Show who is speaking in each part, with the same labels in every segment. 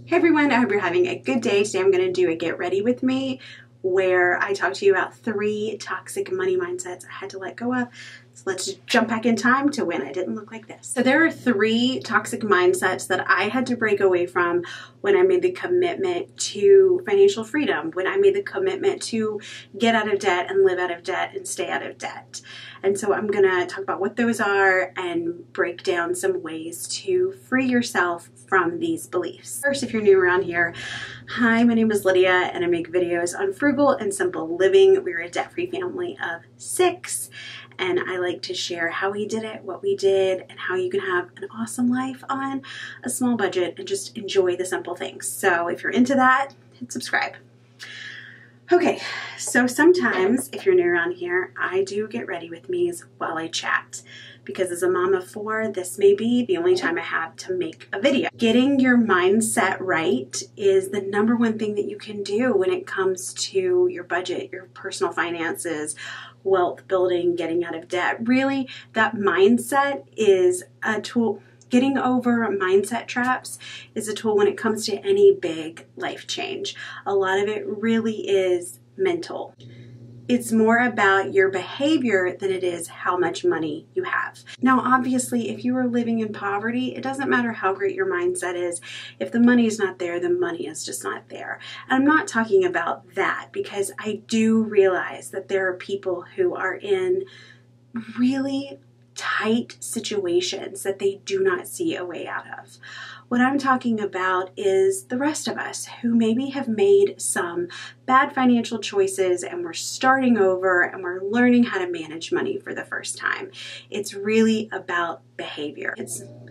Speaker 1: Hey everyone, I hope you're having a good day. Today I'm going to do a get ready with me where I talk to you about 3 toxic money mindsets I had to let go of. So let's just jump back in time to when I didn't look like this. So there are 3 toxic mindsets that I had to break away from when I made the commitment to financial freedom, when I made the commitment to get out of debt and live out of debt and stay out of debt. And so I'm going to talk about what those are and break down some ways to free yourself from these beliefs. First, if you're new around here, hi, my name is Lydia and I make videos on frugal and simple living. We're a debt-free family of 6 and I like to share how we did it, what we did, and how you can have an awesome life on a small budget and just enjoy the simple things. So if you're into that, hit subscribe. Okay, so sometimes if you're new around here, I do get ready with me's while I chat. Because as a mom of 4, this may be the only time I have to make a video. Getting your mindset right is the #1 thing that you can do when it comes to your budget, your personal finances, wealth building, getting out of debt. Really, that mindset is a tool. Getting over mindset traps is a tool when it comes to any big life change. A lot of it really is mental. It's more about your behavior than it is how much money you have. Now, obviously, if you are living in poverty, it doesn't matter how great your mindset is. If the money is not there, the money is just not there. And I'm not talking about that because I do realize that there are people who are in really tight situations that they do not see a way out of. What I'm talking about is the rest of us who maybe have made some bad financial choices and we're starting over and we're learning how to manage money for the first time. It's really about behavior.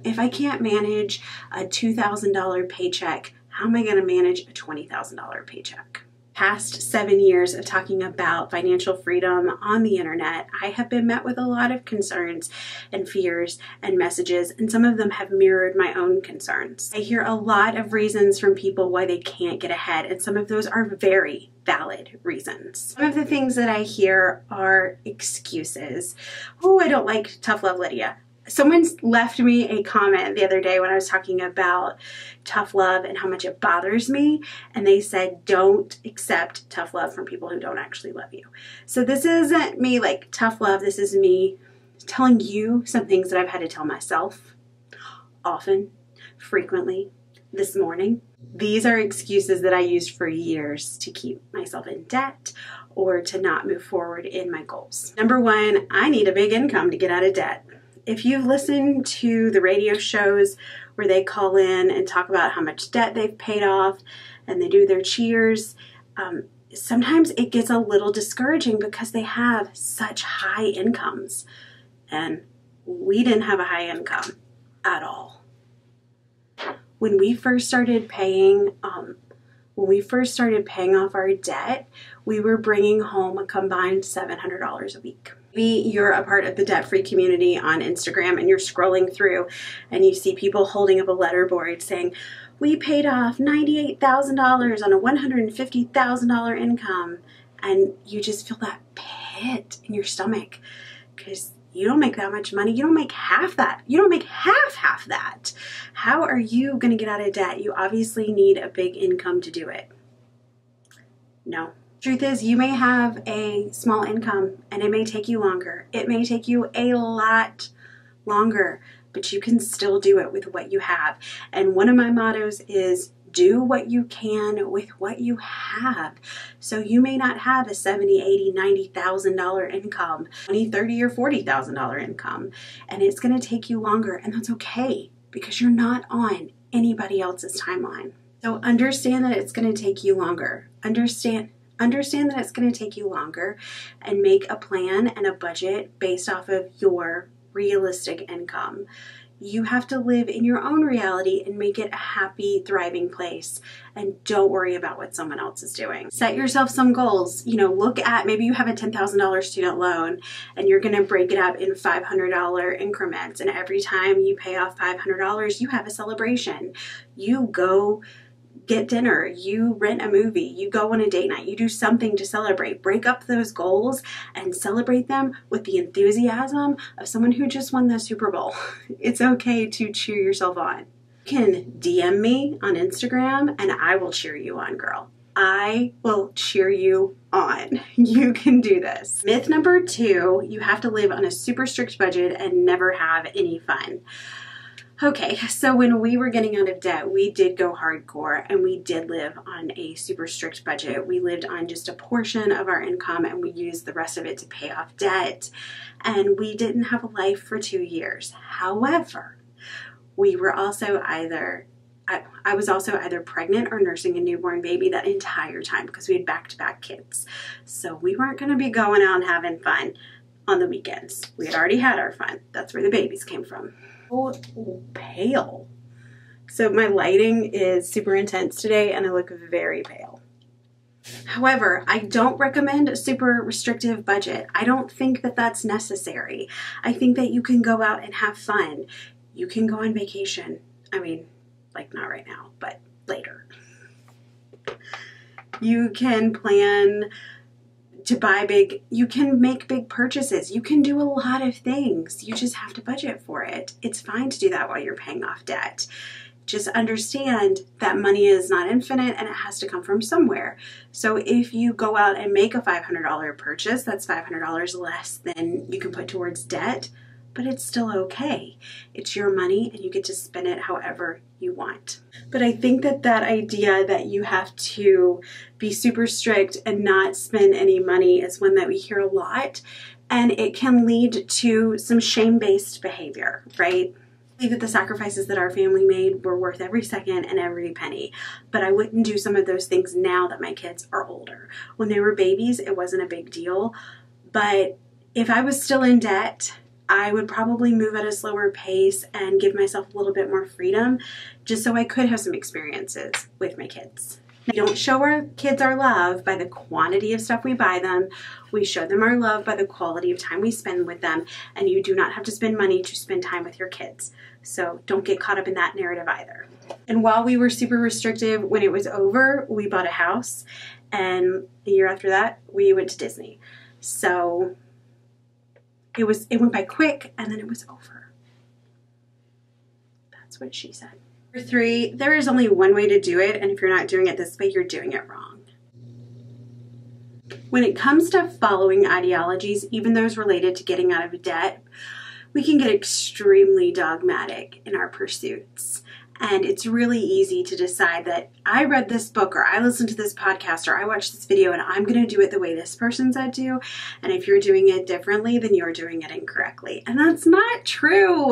Speaker 1: If I can't manage a $2,000 paycheck, how am I going to manage a $20,000 paycheck? Past 7 years of talking about financial freedom on the internet, I have been met with a lot of concerns and fears and messages, and some of them have mirrored my own concerns. I hear a lot of reasons from people why they can't get ahead, and some of those are very valid reasons. Some of the things that I hear are excuses. Oh, I don't like tough love Lydia. Someone left me a comment the other day when I was talking about tough love and how much it bothers me, and they said, don't accept tough love from people who don't actually love you. So this isn't me like tough love, this is me telling you some things that I've had to tell myself often, frequently, this morning. These are excuses that I used for years to keep myself in debt or to not move forward in my goals. #1, I need a big income to get out of debt. If you've listened to the radio shows where they call in and talk about how much debt they've paid off and they do their cheers, sometimes it gets a little discouraging because they have such high incomes. And we didn't have a high income at all. When we first started paying off our debt, we were bringing home a combined $700 a week. Maybe you're a part of the debt-free community on Instagram and you're scrolling through and you see people holding up a letterboard saying, we paid off $98,000 on a $150,000 income, and you just feel that pit in your stomach because you don't make that much money. You don't make half that. You don't make half that. How are you going to get out of debt? You obviously need a big income to do it. No. Truth is, you may have a small income and it may take you longer. It may take you a lot longer, but you can still do it with what you have. And one of my mottos is do what you can with what you have. So you may not have a $70,000, $80,000, $90,000 income, $20,000, $30,000, or $40,000 income, and it's going to take you longer, and that's okay because you're not on anybody else's timeline. So understand that it's going to take you longer. Understand that it's going to take you longer and make a plan and a budget based off of your realistic income. You have to live in your own reality and make it a happy, thriving place. And don't worry about what someone else is doing. Set yourself some goals. You know, look at, maybe you have a $10,000 student loan and you're going to break it up in $500 increments. And every time you pay off $500, you have a celebration. You go get dinner, you rent a movie, you go on a date night, you do something to celebrate. Break up those goals and celebrate them with the enthusiasm of someone who just won the Super Bowl. It's okay to cheer yourself on. can DM me on Instagram and I will cheer you on, girl. I will cheer you on. You can do this. Myth number 2, you have to live on a super strict budget and never have any fun. Okay, so when we were getting out of debt, we did go hardcore and we did live on a super strict budget. We lived on just a portion of our income and we used the rest of it to pay off debt. And we didn't have a life for 2 years. However, we were also I was also either pregnant or nursing a newborn baby that entire time because we had back-to-back kids. So we weren't going to be going out and having fun on the weekends. We had already had our fun. That's where the babies came from. Oh, pale. So my lighting is super intense today and I look very pale. However, I don't recommend a super restrictive budget. I don't think that that's necessary. I think that you can go out and have fun. You can go on vacation. I mean, like not right now, but later. You can plan to buy big, you can make big purchases. You can do a lot of things. You just have to budget for it. It's fine to do that while you're paying off debt. Just understand that money is not infinite and it has to come from somewhere. So if you go out and make a $500 purchase, that's $500 less than you can put towards debt, but it's still okay. It's your money and you get to spend it however you want. But I think that that idea that you have to be super strict and not spend any money is one that we hear a lot, and it can lead to some shame-based behavior, right? I believe that the sacrifices that our family made were worth every second and every penny, but I wouldn't do some of those things now that my kids are older. When they were babies, it wasn't a big deal, but if I was still in debt, I would probably move at a slower pace and give myself a little bit more freedom just so I could have some experiences with my kids. We don't show our kids our love by the quantity of stuff we buy them. We show them our love by the quality of time we spend with them, and you do not have to spend money to spend time with your kids. So don't get caught up in that narrative either. And while we were super restrictive, when it was over, we bought a house, and the year after that, we went to Disney. So it went by quick and then it was over. That's what she said. Number 3, there is only one way to do it, and if you're not doing it this way, you're doing it wrong. When it comes to following ideologies, even those related to getting out of debt, we can get extremely dogmatic in our pursuits. And it's really easy to decide that I read this book or I listened to this podcast or I watched this video and I'm going to do it the way this person said to. And if you're doing it differently, then you're doing it incorrectly. And that's not true.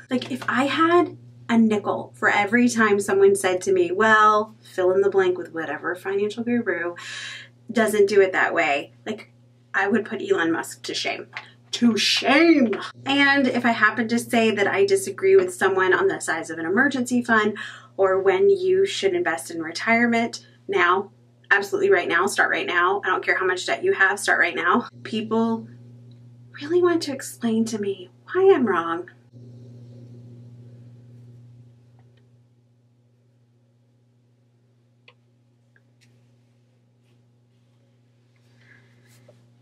Speaker 1: Like if I had a nickel for every time someone said to me, well, fill in the blank with whatever financial guru doesn't do it that way, like I would put Elon Musk to shame. To shame. And if I happen to say that I disagree with someone on the size of an emergency fund or when you should invest in retirement now, absolutely right now, start right now. I don't care how much debt you have, start right now. People really want to explain to me why I'm wrong.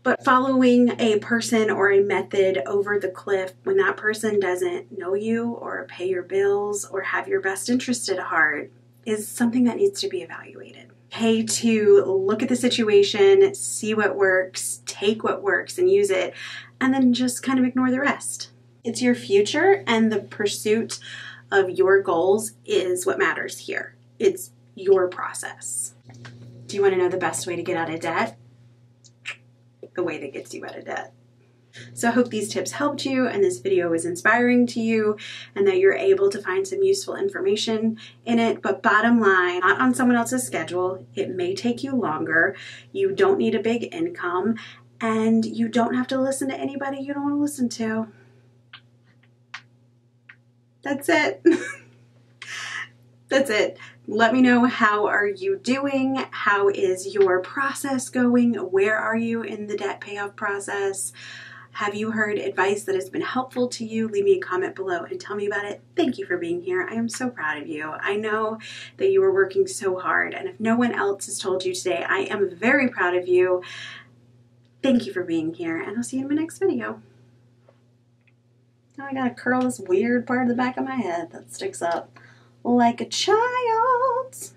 Speaker 1: But following a person or a method over the cliff when that person doesn't know you or pay your bills or have your best interest at heart is something that needs to be evaluated. Okay, to look at the situation, see what works, take what works and use it, and then just kind of ignore the rest. It's your future and the pursuit of your goals is what matters here. It's your process. Do you want to know the best way to get out of debt? The way that gets you out of debt. So I hope these tips helped you and this video was inspiring to you and that you're able to find some useful information in it. But bottom line, not on someone else's schedule. It may take you longer. You don't need a big income and you don't have to listen to anybody you don't want to listen to. That's it. That's it. Let me know, how are you doing? How is your process going? Where are you in the debt payoff process? Have you heard advice that has been helpful to you? Leave me a comment below and tell me about it. Thank you for being here. I am so proud of you. I know that you are working so hard, and if no one else has told you today, I am very proud of you. Thank you for being here, and I'll see you in my next video. Now I gotta curl this weird part of the back of my head that sticks up. like a child.